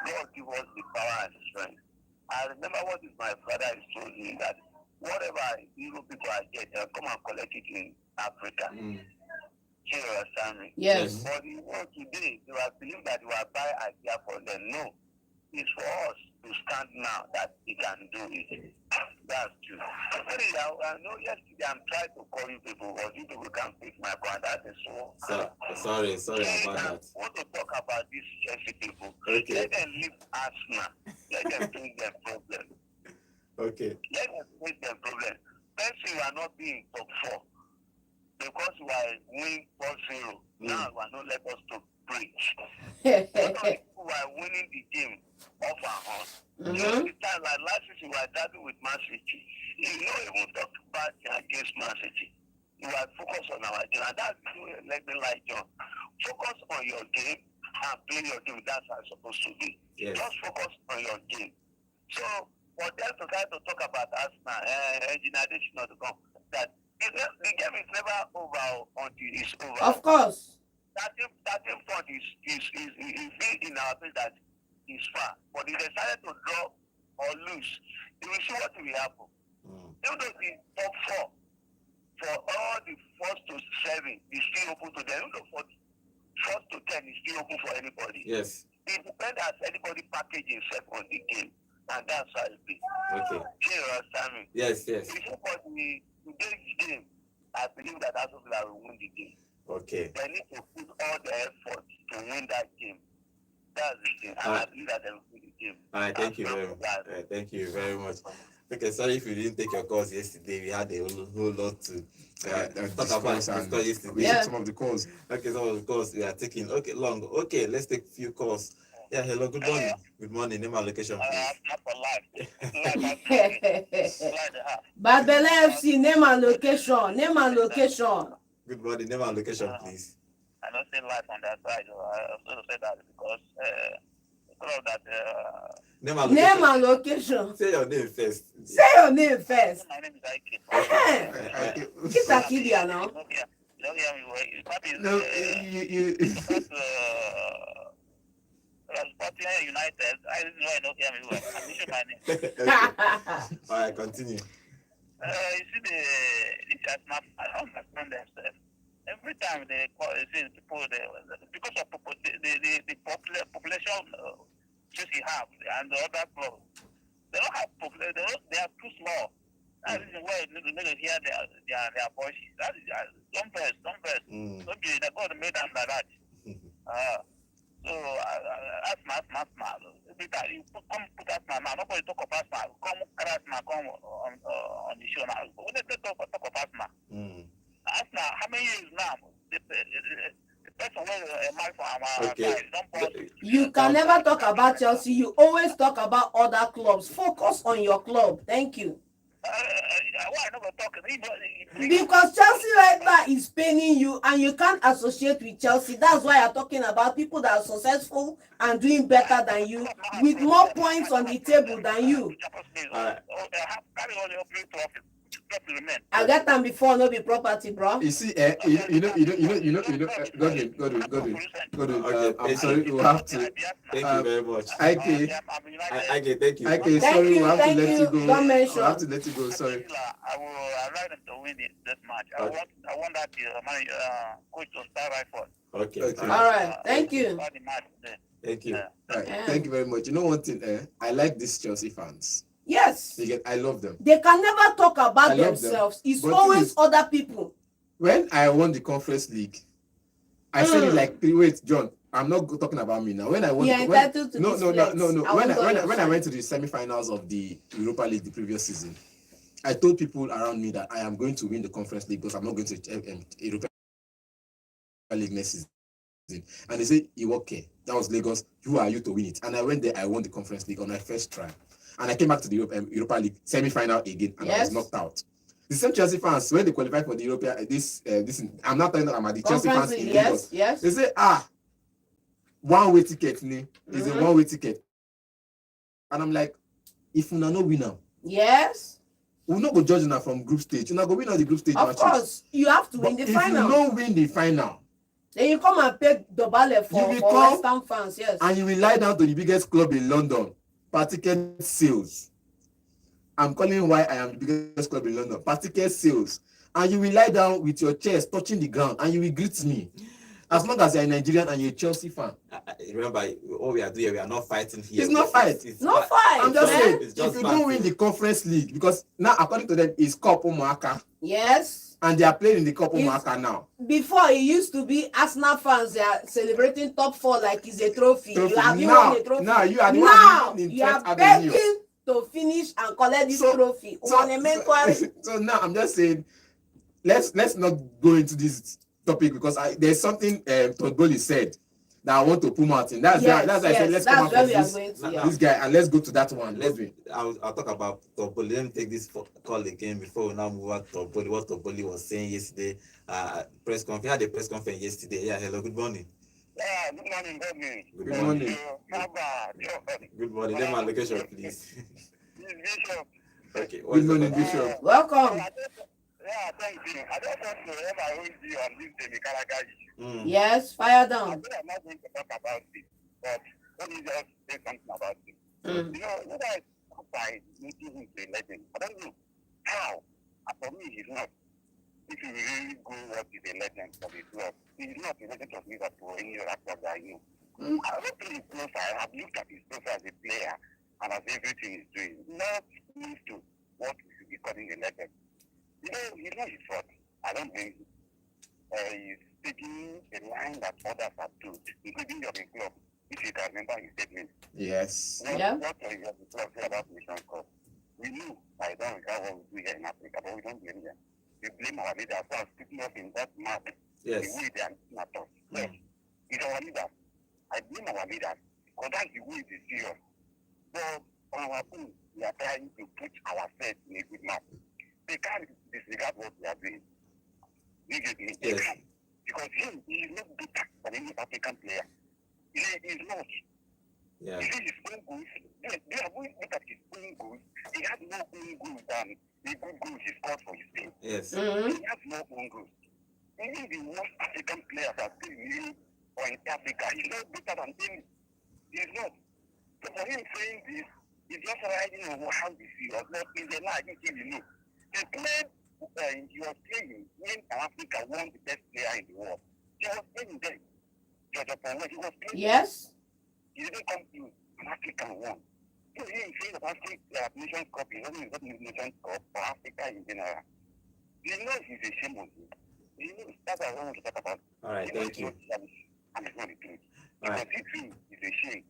God give us the power and strength I remember what is my father is told me that whatever Europe people are getting, they'll come and collect it in Africa. You understand me? Yes. But today, they will believe that we will buy idea for them. No. It's for us to stand now that we can do it. That's true. I know yesterday I'm trying to call you people, but you people can't pick my call. That is so. Sorry about I that. want to talk about these Chelsea people. Okay. Let them leave Arsenal. Let them bring them problem. Okay. Let them bring them problem. Chelsea will not be in top 4 because we are winning 4-0. Now we are not let us to preach. People are winning the game off our own. You know, the time like last season we were dabbling with Man City. You know, even talk bad against Man City. You are focused on our game, and that's let me like John. Focus on your game and play your game. That's how it's supposed to be. Yes. Just focus on your game. So for them to try to talk about Arsenal, engineer, they should not come. That the game is never over until it's over. Of course. That point is in our place that is far. But if they decided to draw or lose, you will see what will happen. Even though the top 4 for all the 1st to 7 is still open to them, even though for 1st to 10 is still open for anybody. Yes. It depends as anybody package himself on the game, and that's how it be. Okay. You understand me? Yes. If you put today's game, I believe that that's what will win the game. Okay. They need to put all the effort to win that game. That's the thing. I believe that they will win the game. All right, thank you very much. Thank you very much. Okay, sorry if you didn't take your calls yesterday. We had a whole lot to talk about yesterday. We took some of the calls. Okay, some of the calls we are taking. Okay, long. Okay, let's take a few calls. Yeah, hello, good morning. Good morning. Name and location, please. Not for life. Barbella FC, name and location. Good morning. Name and location, please. I don't say life on that side. I also say that because Name and location. Say Say your name first. your name first. my name is Ike. Kita Kidia now. You don't hear me well. It's probably No, Sporting United. I didn't know I don't hear me well. I'm sure my name. Okay. All right, continue. You see this Arsenal, I don't understand themselves. Every time they call, see people, because of the population Chelsea have and the other clubs, they don't have population. They are too small. That is why you need to hear their voices. That is don't press. Don't be they go to make them like that. So Arsenal. Every time you come put Arsenal now, nobody talk of Arsenal. Come on the show now. When they talk of Arsenal. Arsenal, how many years now? The person who married for our side, don't You can never talk about Chelsea. You always talk about other clubs. Focus on your club. Thank you. Why not talking? Because Chelsea right now is paining you and you can't associate with Chelsea. That's why I'm talking about people that are successful and doing better than you with more points on the table than you. I got them before, no be property, bro. You see, you know. Godwin. I'm sorry, we have to. Thank you very much. Okay, Thank you. okay, sorry, we have to let you go. Don't mention. We have to let you go. Sorry. I will allow them to win this match. I want that coach to start right for. Okay. Okay. All right, thank you. Thank you. Right. Thank you very much. You know one thing, I like these Chelsea fans. Yes. I love them. They can never talk about I love themselves. them. It's But always other people. When I won the Conference League, I said it like 3 ways, John. I'm not talking about me now. When I won, You're entitled to this flex. no. I When I went to the semi-finals of the Europa League the previous season, I told people around me that I am going to win the Conference League because I'm not going to Europa League next season. And they said, okay, that was Lagos. Who are you to win it? And I went there. I won the Conference League on my first try. And I came back to the Europa League semi-final again, and I was knocked out. The same Chelsea fans, when they qualified for the Europa, this I'm not telling them I'm at the Chelsea fans in Lagos. Yes. They say, one-way ticket, is a one-way ticket. And I'm like, if we not win now, yes, we'll not go judge now from group stage. You're not going to win on the group stage of matches. course, you have to win the final. If you don't win the final, then you come and pay Dobale for Western fans, yes. And you will lie down to the biggest club in London Particle sales. I'm calling why I am the biggest club in London. Particle sales. And you will lie down with your chest touching the ground and you will greet me. As long as you're a Nigerian and you're a Chelsea fan. Remember, all we are doing, we are not fighting here. It's not fight. It's No fight. I'm just saying, It's if just you don't win the conference league, because now according to them, it's Cup Umuaka. Yes. And they are playing in the Cup Umuaka now. Before it used to be Arsenal fans, they are celebrating top 4 like it's a trophy. You have Now, won a trophy. now you are the Now one in you are 10th Avenue. begging to finish and collect this trophy. So now I'm just saying, let's not go into this topic because there's something Todd Bowley said that I want to put out in. That's why I said let's come out where with we are going to. this guy and let's go to that one. I'll talk about Todd Bowley. Let me take this call again before we now move on to Todd Bowley. What Todd Bowley was saying yesterday, press conference. He had a press conference yesterday. Yeah, hello, good morning. Yeah, good morning, Bobby. Good morning. Good morning. Name and location, please. Bishop. Okay. Good morning, Bishop. Welcome. Yeah, thank you. I just want to have my own view on this Demikaraga issue. Yes, fire I down. think I'm not going to talk about it, but let me just say something about it. Mm. You know, whether it's by making him a legend, I don't know how. For me, he's not. If you really go what is a legend for the club, he's not a legend of Liverpool or any other club that I know. I look at his profile, I've looked at his profile as a player and as everything he's doing. Not used to what we should be calling a legend. You know, he's not his fault. I don't blame him. He's taking a line that others have told, including your club, if you can remember his statement. Yes. What Yeah. what was your club say about Nations Cup? We knew I don't regard what we do here in Africa, but we don't blame them. We blame our leaders for sticking us in that map. Yes. The way they are looking at us. Yes. It's our leaders. I blame our leaders because that's the way they see us. But on our own, we are trying to put ourselves in a good map. They can't disregard what we are doing. You get me? They Yes. can't. Because he is not better than any African player. He is not. Yeah. You see his own goals. They are going to look at his own goals. He has more own goals than the good goals he scored for his team. Yes. Mm-hmm. He has more own goals. Even the worst African players that play in Europe or in Africa, he's not better than them. He's not. So for him saying this, he's just riding on how he feels. Not in the lie, you know. He played, he was playing when Africa won the best player in the world. He was playing there. He was playing. Yes. He didn't come to an African one. So he is saying about Nations Cup, he doesn't got Nations Cup for Africa in general. You know he's a shame on him. You know, that's what I want to talk about. All right, thank you. And it's not the truth. All right. Because this thing is a shame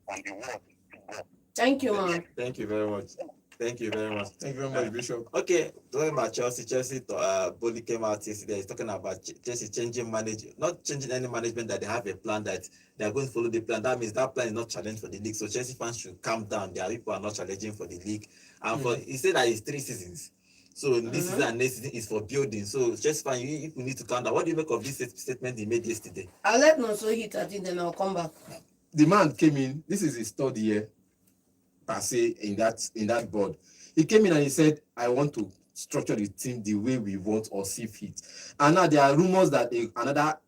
on the world football. Thank you, man. Thank you very much. Thank you very much. Thank you very much, Bishop. Okay, talking about Chelsea, Bowley came out yesterday. He's talking about Chelsea changing management, not changing any management, that they have a plan that they are going to follow the plan. That means that plan is not challenged for the league. So Chelsea fans should calm down. There are people who are not challenging for the league. And for he said that it's 3 seasons. So this season and next season is for building. So Chelsea fans, if we need to calm down. What do you make of this statement he made yesterday? I'll let Nonso hit at it, then I'll come back. The man came in. This is his third year, per se, in that board. He came in and he said, "I want to structure the team the way we want or see fit." And now there are rumors that another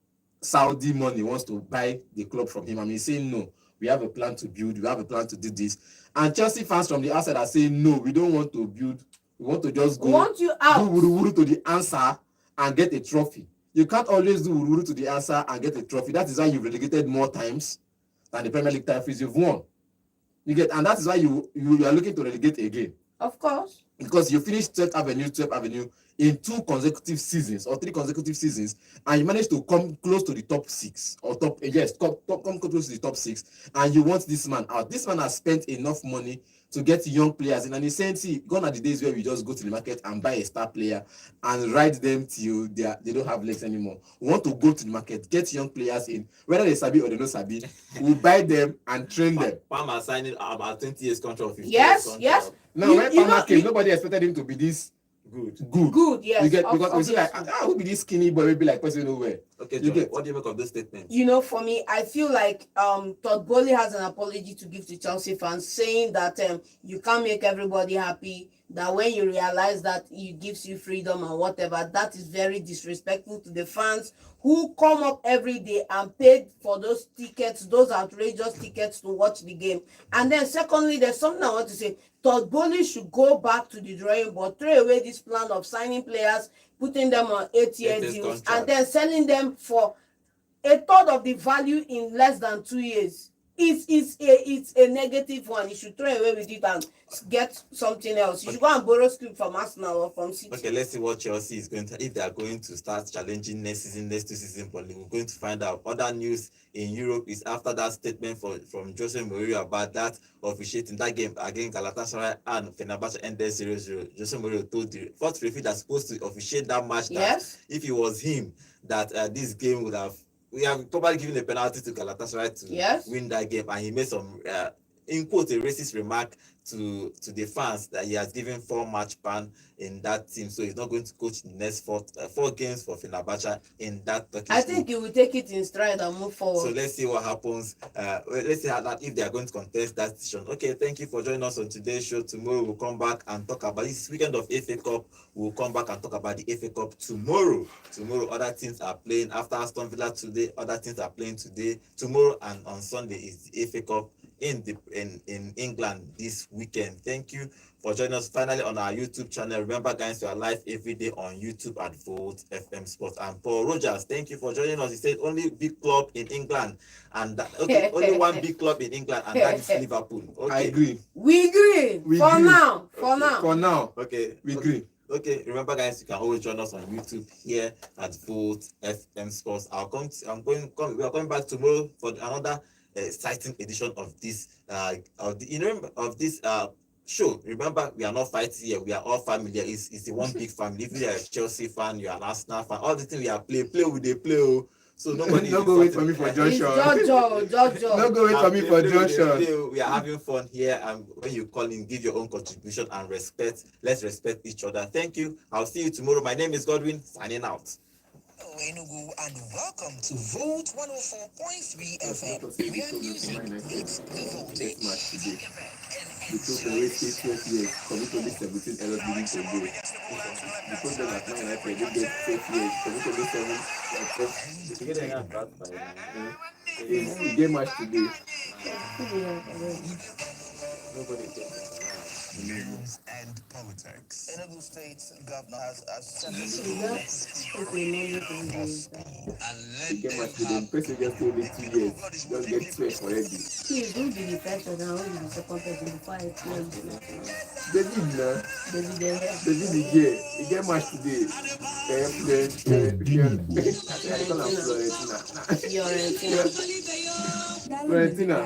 Saudi money wants to buy the club from him. I mean, he's saying no. We have a plan to build. We have a plan to do this. And Chelsea fans from the outside are saying no. We don't want to build. We want to just go. We want you out. Do wuru to the answer and get a trophy. You can't always do wuru to the answer and get a trophy. That is why you've relegated more times than the Premier League trophies you've won. And that is why you are looking to relegate again. Of course. Because you finished 12th Avenue in 2 consecutive seasons or 3 consecutive seasons, and you managed to come close to the top 6 or come close to the top 6, and you want this man out. This man has spent enough money to get young players in, and he's saying, see, gone are the days where we just go to the market and buy a star player and ride them till they don't have legs anymore. We want to go to the market, get young players in, whether they sabi or they don't sabi, we'll buy them and train them. Palmer signing about 20 years contract. 15 Yes, years yes. contract. Now, when Palmer came, nobody expected him to be this good. Good, yes. You get, because we see like, Obviously. who be this skinny boy, maybe like person nowhere. Okay, You John, get- what do you make of this statement? You know, for me, I feel like Todd Bowley has an apology to give to Chelsea fans, saying that you can't make everybody happy. that when you realize that it gives you freedom and whatever, that is very disrespectful to the fans who come up every day and paid for those tickets, those outrageous tickets to watch the game. And then secondly, there's something I want to say. Todd Bowley should go back to the drawing board, throw away this plan of signing players, putting them on 8-year deals, and then selling them for a third of the value in less than 2 years. It's a negative one. You should throw away with it and get something else. You should go and borrow script from Arsenal or from City. Okay, let's see what Chelsea is going to, if they are going to start challenging next 2 seasons, but we're going to find out. Other news in Europe is after that statement from Jose Mourinho about that officiating that game against Galatasaray and Fenerbahce ended 0-0. Jose Mourinho told the fourth referee that's supposed to officiate that match that if it was him, that this game would have, we have probably given a penalty to Galatasaray to win that game, and he made some, in quote, a racist remark to the fans that he has given 4-match ban in that team, so he's not going to coach the next 4 games for Fenerbahce in that Turkish I think he will take it in stride and move forward. So let's see what happens. Let's see how that, if they are going to contest that decision. Okay, thank you for joining us on today's show. Tomorrow we'll come back and talk about this weekend of FA Cup. We'll come back and talk about the FA Cup tomorrow. Tomorrow, other teams are playing after Aston Villa today. Other teams are playing today. Tomorrow and on Sunday is the FA Cup in England this weekend. Thank you for joining us finally on our YouTube channel. Remember, guys, we are live every day on YouTube at Volt FM Sports. And Paul Rogers, thank you for joining us. He said only big club in England, and only one big club in England, and that is Liverpool. Okay. I agree. We agree. For now. Okay. We agree. Okay, remember, guys, you can always join us on YouTube here at Volt FM Sports. We are coming back tomorrow for another exciting edition of this show. Remember, we are not fighting here. We are all family. It's the one big family. If you are a Chelsea fan, you are an Arsenal fan, all the things we are play with, they play. Oh. So nobody. Don't go wait for me for junction. Jojo. Don't go wait for me for junction. We are having fun here, and when you call in, give your own contribution and respect. Let's respect each other. Thank you. I'll see you tomorrow. My name is Godwin. Signing out. Enugu, and welcome to Volt 104.3 FM, where music meets the voltage. The total wasted 12 years, commit only 17 errors leading to goal. The problem at Man United, they get 12 years, commit only 7. The game match today. Nobody cares. News and politics. Enugu State Governor has the game match today. Person just told me 2 years. Just get 12 already. Please don't be the first person, I will be the second person before I explain. David, the game match today. Florentina.